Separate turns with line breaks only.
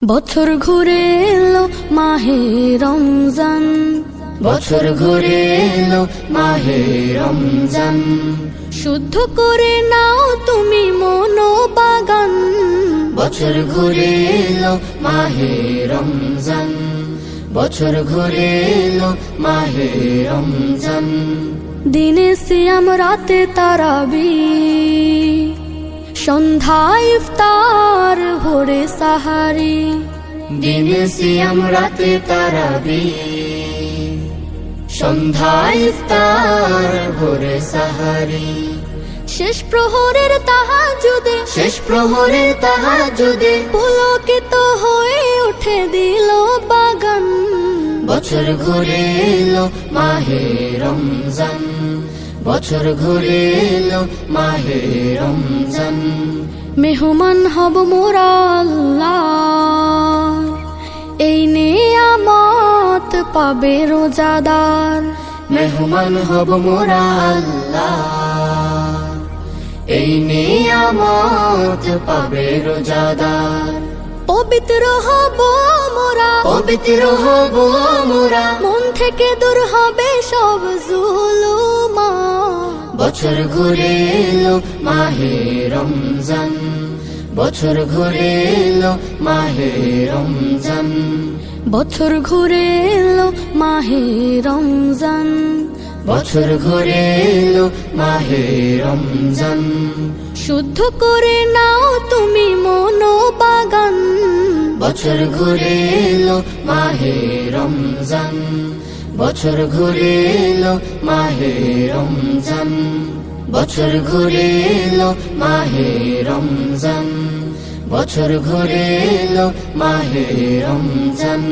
বছর ঘুরে এলো মাহে রমজান,
বছর ঘুরে এলো মাহে রমজান।
শুদ্ধ করে নাও তুমি মনোবাগান।
বছর ঘুরে এলো মাহে রমজান, বছর ঘুরে এলো মাহে রমজান।
দিনে সিয়াম রাতে তারাবি, সন্ধ্যায় ইফতার ভোরে সাহারি।
দিনে সিয়াম রাতে তারাবি, সন্ধ্যায় ইফতার ভোরে সাহারি।
শেষ প্রহরের তাহাজ্জুদে,
শেষ প্রহরের তাহাজ্জুদে
পুলকিত হয়ে উঠে দিল বাগান।
বছর ঘুরে এলো মাহে রমজান, বছর ঘুরে এলো মাহে রমজান।
মেহমান হব মোরা আল্লাহ, এই নিয়ামত পাবে রোজাদার।
মেহমান হব মোরা আল্লাহ, এই নিয়ামত পাবে রোজাদার।
পবিত্র হব মোরা,
পবিত্র হব মোরা,
মন থেকে দূর হবে সব জুলুমা।
বছর ঘুরে এলো মাহে রমজান, বছর ঘুরে এলো মাহে রমজান।
বছর ঘুরে এলো মাহে রমজান,
বছর ঘুরে এলো মাহে রমজান।
শুদ্ধ করে নাও তুমি মনোবাগান।
বছর ঘুরে এলো মাহে রমজান, বছর ঘুরে এলো মাহে রমজান। বছর ঘুরে এলো মাহে রমজান, বছর ঘুরে এলো মাহে রমজান।